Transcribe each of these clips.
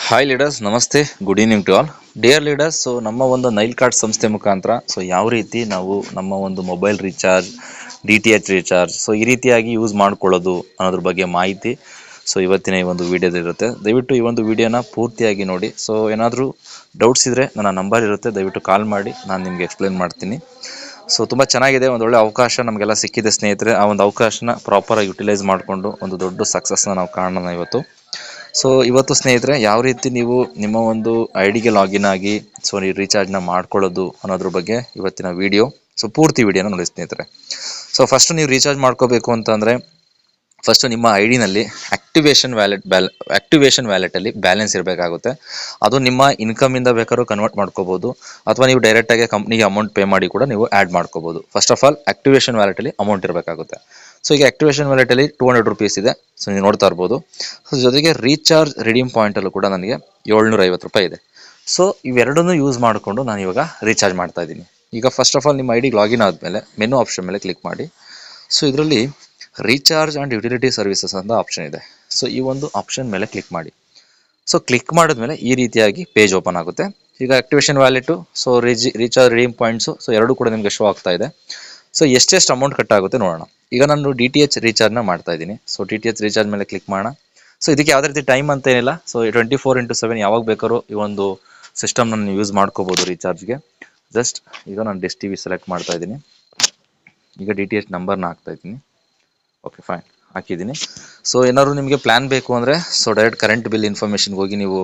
Hi leaders, ನಮಸ್ತೆ, good evening to all dear leaders. So ನಮ್ಮ ಒಂದು ನೈಲ್ ಕಾರ್ಡ್ ಸಂಸ್ಥೆ ಮುಖಾಂತರ ಯಾವ ರೀತಿ ನಾವು ನಮ್ಮ ಒಂದು ಮೊಬೈಲ್ ರೀಚಾರ್ಜ್, DTH ರೀಚಾರ್ಜ್ ಈ ರೀತಿಯಾಗಿ ಯೂಸ್ ಮಾಡ್ಕೊಳ್ಳೋದು ಅನ್ನೋದ್ರ ಬಗ್ಗೆ ಮಾಹಿತಿ ಇವತ್ತಿನ ಈ ಒಂದು ವಿಡಿಯೋದಲ್ಲಿರುತ್ತೆ. ದಯವಿಟ್ಟು ಈ ಒಂದು ವಿಡಿಯೋನ ಪೂರ್ತಿಯಾಗಿ ನೋಡಿ. ಏನಾದರೂ ಡೌಟ್ಸ್ ಇದ್ದರೆ ನನ್ನ ನಂಬರ್ ಇರುತ್ತೆ, ದಯವಿಟ್ಟು ಕಾಲ್ ಮಾಡಿ, ನಾನು ನಿಮಗೆ ಎಕ್ಸ್ಪ್ಲೇನ್ ಮಾಡ್ತೀನಿ. ತುಂಬ ಚೆನ್ನಾಗಿದೆ, ಒಂದೊಳ್ಳೆ ಅವಕಾಶ ನಮಗೆಲ್ಲ ಸಿಕ್ಕಿದೆ ಸ್ನೇಹಿತರೆ. ಆ ಒಂದು ಅವಕಾಶನ ಪ್ರಾಪರಾಗಿ ಯುಟಿಲೈಸ್ ಮಾಡಿಕೊಂಡು ಒಂದು ದೊಡ್ಡ ಸಕ್ಸಸ್ನ ನಾವು ಕಾಣೋಣ ಇವತ್ತು. ಇವತ್ತು ಸ್ನೇಹಿತರೆ, ಯಾವ ರೀತಿ ನೀವು ನಿಮ್ಮ ಒಂದು ಐಡಿಗೆ ಲಾಗಿನ್ ಆಗಿ ನೀವು ರೀಚಾರ್ಜ್ನ ಮಾಡ್ಕೊಳ್ಳೋದು ಅನ್ನೋದ್ರ ಬಗ್ಗೆ ಇವತ್ತಿನ ವಿಡಿಯೋ. ಪೂರ್ತಿ ವಿಡಿಯೋನ ನೋಡಿ ಸ್ನೇಹಿತರೆ. ಫಸ್ಟ್ ನೀವು ರೀಚಾರ್ಜ್ ಮಾಡ್ಕೋಬೇಕು ಅಂತಂದರೆ ಫಸ್ಟು ನಿಮ್ಮ ಐಡಿನಲ್ಲಿ ಆಕ್ಟಿವೇಶನ್ ವ್ಯಾಲೆಟಲ್ಲಿ ಬ್ಯಾಲೆನ್ಸ್ ಇರಬೇಕಾಗುತ್ತೆ. ಅದು ನಿಮ್ಮ ಇನ್ಕಮಿಂದ ಬೇಕಾದ್ರೂ ಕನ್ವರ್ಟ್ ಮಾಡ್ಕೋಬೋದು, ಅಥವಾ ನೀವು ಡೈರೆಕ್ಟಾಗಿ ಕಂಪ್ನಿಗೆ ಅಮೌಂಟ್ ಪೇ ಮಾಡಿ ಕೂಡ ನೀವು ಆ್ಯಡ್ ಮಾಡ್ಕೋಬೋದು. ಫಸ್ಟ್ ಆಫ್ ಆಲ್ ಆಕ್ಟಿವೇಶನ್ ವ್ಯಾಲೆಟಲ್ಲಿ ಅಮೌಂಟ್ ಇರಬೇಕಾಗುತ್ತೆ. ಈಗ ಆಕ್ಟಿವೇಶನ್ ವ್ಯಾಲೆಟಲ್ಲಿ 200 ರೂಪೀಸ್ ಇದೆ, ನೀವು ನೋಡ್ತಾ ಇರ್ಬೋದು. ಜೊತೆಗೆ ರೀಚಾರ್ಜ್ ರಿಡೀಮ್ ಪಾಯಿಂಟಲ್ಲೂ ಕೂಡ ನನಗೆ 750 ರೂಪಾಯಿ ಇದೆ. ಇವೆರಡನ್ನೂ ಯೂಸ್ ಮಾಡಿಕೊಂಡು ನಾನು ಇವಾಗ ರೀಚಾರ್ಜ್ ಮಾಡ್ತಾ ಇದ್ದೀನಿ. ಈಗ ಫಸ್ಟ್ ಆಫ್ ಆಲ್ ನಿಮ್ಮ ಐಡಿಗೆ ಲಾಗಿನ್ ಆದಮೇಲೆ ಮೆನು ಆಪ್ಷನ್ ಮೇಲೆ ಕ್ಲಿಕ್ ಮಾಡಿ. ಇದರಲ್ಲಿ ರೀಚಾರ್ಜ್ ಆ್ಯಂಡ್ ಯುಟಿಲಿಟಿ ಸರ್ವಿಸಸ್ ಅಂತ ಆಪ್ಷನ್ ಇದೆ. ಈ ಒಂದು ಆಪ್ಷನ್ ಮೇಲೆ ಕ್ಲಿಕ್ ಮಾಡಿ. ಕ್ಲಿಕ್ ಮಾಡಿದ್ಮೇಲೆ ಈ ರೀತಿಯಾಗಿ ಪೇಜ್ ಓಪನ್ ಆಗುತ್ತೆ. ಈಗ activation wallet, recharge redeem points ಎರಡೂ ಕೂಡ ನಿಮಗೆ ಶೋ ಆಗ್ತಾ ಇದೆ. ಎಷ್ಟೆಷ್ಟು ಅಮೌಂಟ್ ಕಟ್ ಆಗುತ್ತೆ ನೋಡೋಣ. ಈಗ ನಾನು DTH ರೀಚಾರ್ಜ್ನ ಮಾಡ್ತಾ ಇದ್ದೀನಿ. DTH ರೀಚಾರ್ಜ್ ಮೇಲೆ ಕ್ಲಿಕ್ ಮಾಡೋಣ. ಇದಕ್ಕೆ ಯಾವುದೇ ರೀತಿ ಟೈಮ್ ಅಂತ ಏನಿಲ್ಲ. 24x7 ಯಾವಾಗ ಬೇಕಾದ್ರೂ ಈ ಒಂದು ಸಿಸ್ಟಮ್ನ ನೀವು ಯೂಸ್ ಮಾಡ್ಕೋಬೋದು ರೀಚಾರ್ಜ್ಗೆ. ಜಸ್ಟ್ ಈಗ ನಾನು ಡಿಶ್ TV ಸೆಲೆಕ್ಟ್ ಮಾಡ್ತಾ ಇದ್ದೀನಿ. ಈಗ DTH ನಂಬರ್ನ ಹಾಕ್ತಾ ಇದ್ದೀನಿ. ಓಕೆ, ಫೈನ್, ಹಾಕಿದ್ದೀನಿ. ಏನಾದ್ರು ನಿಮಗೆ ಪ್ಲ್ಯಾನ್ ಬೇಕು ಅಂದರೆ ಡೈರೆಕ್ಟ್ ಕರೆಂಟ್ ಬಿಲ್ ಇನ್ಫಾರ್ಮೇಷನ್ಗೆ ಹೋಗಿ ನೀವು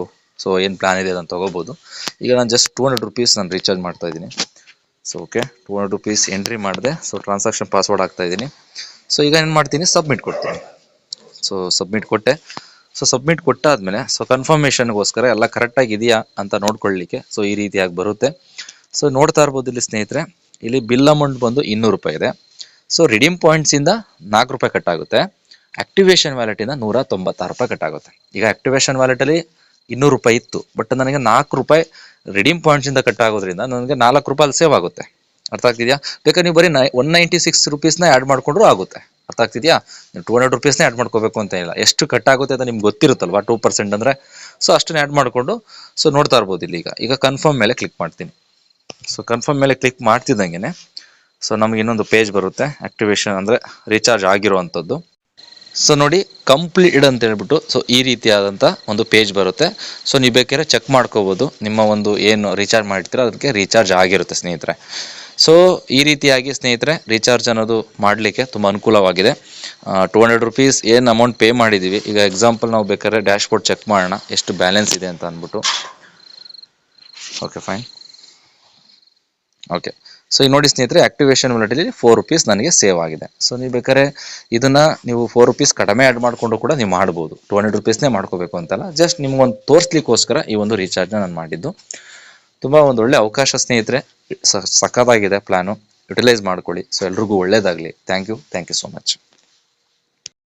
ಏನು ಪ್ಲ್ಯಾನ್ ಇದೆ ಅದನ್ನು ತೊಗೋಬೋದು. ಈಗ ನಾನು ಜಸ್ಟ್ 200 ರೂಪೀಸ್ ನಾನು ರೀಚಾರ್ಜ್ ಮಾಡ್ತಾ ಇದ್ದೀನಿ. ಓಕೆ, 200 ರೂಪೀಸ್ ಎಂಟ್ರಿ ಮಾಡಿದೆ. ಟ್ರಾನ್ಸಾಕ್ಷನ್ ಪಾಸ್ವರ್ಡ್ ಹಾಕ್ತಾ ಇದ್ದೀನಿ. ಈಗ ಏನು ಮಾಡ್ತೀನಿ, ಸಬ್ಮಿಟ್ ಕೊಡ್ತೀನಿ. ಸಬ್ಮಿಟ್ ಕೊಟ್ಟೆ. ಸಬ್ಮಿಟ್ ಕೊಟ್ಟಾದ್ಮೇಲೆ ಕನ್ಫರ್ಮೇಷನ್ಗೋಸ್ಕರ ಎಲ್ಲ ಕರೆಕ್ಟಾಗಿ ಇದೆಯಾ ಅಂತ ನೋಡ್ಕೊಳ್ಳಿಕ್ಕೆ ಈ ರೀತಿಯಾಗಿ ಬರುತ್ತೆ. ನೋಡ್ತಾ ಇರ್ಬೋದು ಇಲ್ಲಿ ಸ್ನೇಹಿತರೆ, ಇಲ್ಲಿ ಬಿಲ್ ಅಮೌಂಟ್ ಬಂದು 200 ರೂಪಾಯಿ ಇದೆ. ರಿಡೀಮ್ ಪಾಯಿಂಟ್ಸಿಂದ 4 ರೂಪಾಯಿ ಕಟ್ ಆಗುತ್ತೆ. ಆಕ್ಟಿವೇಶನ್ ವ್ಯಾಲೆಟಿಂದ 196 ರೂಪಾಯಿ ಕಟ್ ಆಗುತ್ತೆ. ಈಗ ಆಕ್ಟಿವೇಶನ್ ವ್ಯಾಲೆಟಲ್ಲಿ 200 ರೂಪಾಯಿ ಇತ್ತು, ಬಟ್ ನನಗೆ 4 ರೂಪಾಯಿ ರಿಡೀಮ್ ಪಾಯಿಂಟ್ಸಿಂದ ಕಟ್ ಆಗೋದ್ರಿಂದ ನನಗೆ 4 ರೂಪಾಯಿ ಸೇವ್ ಆಗುತ್ತೆ. ಅರ್ಥ ಆಗ್ತಿದೆಯಾ? ಬೇಕಾದ್ರೆ ನೀವು ಬರೀ 196 ರೂಪೀಸ್ನ ಆ್ಯಡ್ ಮಾಡಿಕೊಂಡ್ರೂ ಆಗುತ್ತೆ. ಅರ್ಥ ಆಗ್ತಿದೆಯಾ? ನೀವು 200 ರೂಪೀಸ್ನೇ ಆ್ಯಡ್ ಮಾಡ್ಕೋಬೇಕು ಅಂತ ಇಲ್ಲ. ಎಷ್ಟು ಕಟ್ ಆಗುತ್ತೆ ಅಂತ ನಿಮ್ಗೆ ಗೊತ್ತಿರುತ್ತಲ್ವಾ, 2% ಅಂದರೆ. ಅಷ್ಟನ್ನು ಆ್ಯಡ್ ಮಾಡಿಕೊಂಡು ನೋಡ್ತಾ ಇರ್ಬೋದು ಇಲ್ಲಿ. ಈಗ ಕನ್ಫರ್ಮ್ ಮೇಲೆ ಕ್ಲಿಕ್ ಮಾಡ್ತೀನಿ. ಕನ್ಫರ್ಮ್ ಮೇಲೆ ಕ್ಲಿಕ್ ಮಾಡ್ತಿದ್ದಂಗೆ ನಮಗೆ ಇನ್ನೊಂದು ಪೇಜ್ ಬರುತ್ತೆ, ಆಕ್ಟಿವೇಶನ್ ಅಂದರೆ ರೀಚಾರ್ಜ್ ಆಗಿರುವಂಥದ್ದು. ನೋಡಿ, ಕಂಪ್ಲೀಟೆಡ್ ಅಂತ ಹೇಳ್ಬಿಟ್ಟು ಈ ರೀತಿಯಾದಂಥ ಒಂದು ಪೇಜ್ ಬರುತ್ತೆ. ನೀವು ಬೇಕಾದ್ರೆ ಚೆಕ್ ಮಾಡ್ಕೋಬೋದು, ನಿಮ್ಮ ಒಂದು ಏನು ರೀಚಾರ್ಜ್ ಮಾಡಿರ್ತೀರ ಅದಕ್ಕೆ ರೀಚಾರ್ಜ್ ಆಗಿರುತ್ತೆ ಸ್ನೇಹಿತರೆ. ಈ ರೀತಿಯಾಗಿ ಸ್ನೇಹಿತರೆ ರೀಚಾರ್ಜ್ ಅನ್ನೋದು ಮಾಡಲಿಕ್ಕೆ ತುಂಬ ಅನುಕೂಲವಾಗಿದೆ. 200 ರೂಪೀಸ್ ಏನು ಅಮೌಂಟ್ ಪೇ ಮಾಡಿದ್ದೀವಿ. ಈಗ ಎಕ್ಸಾಂಪಲ್ ನಾವು ಬೇಕಾದ್ರೆ ಡ್ಯಾಶ್ಬೋರ್ಡ್ ಚೆಕ್ ಮಾಡೋಣ ಎಷ್ಟು ಬ್ಯಾಲೆನ್ಸ್ ಇದೆ ಅಂತ ಅಂದ್ಬಿಟ್ಟು. Okay, fine. ಓಕೆ, ಈಗ ನೋಡಿ ಸ್ನೇಹಿತರೆ, ಆಕ್ಟಿವೇಶನ್ ವ್ಯಾಲೆಟಲ್ಲಿ 4 ರೂಪೀಸ್ ನನಗೆ ಸೇವ್ ಆಗಿದೆ. ನೀವು ಬೇಕಾದ್ರೆ ಇದನ್ನು ನೀವು 4 ರೂಪೀಸ್ ಕಡಿಮೆ ಆ್ಯಡ್ ಮಾಡಿಕೊಂಡು ಕೂಡ ನೀವು ಮಾಡ್ಬೋದು. 200 ರೂಪೀಸ್ನೇ ಮಾಡ್ಕೋಬೇಕು ಅಂತಲ್ಲ, ಜಸ್ಟ್ ನಿಮ್ಗೊಂದು ತೋರಿಸ್ಲಿಕ್ಕೋಸ್ಕರ ಈ ಒಂದು ರೀಚಾರ್ಜ್ನ ನಾನು ಮಾಡಿದ್ದು. ತುಂಬ ಒಂದು ಒಳ್ಳೆ ಅವಕಾಶ ಸ್ನೇಹಿತರೆ, ಸಖತ್ತಾಗಿದೆ ಪ್ಲ್ಯಾನು, ಯುಟಿಲೈಸ್ ಮಾಡ್ಕೊಳ್ಳಿ. ಎಲ್ರಿಗೂ ಒಳ್ಳೆಯದಾಗಲಿ. Thank you so much.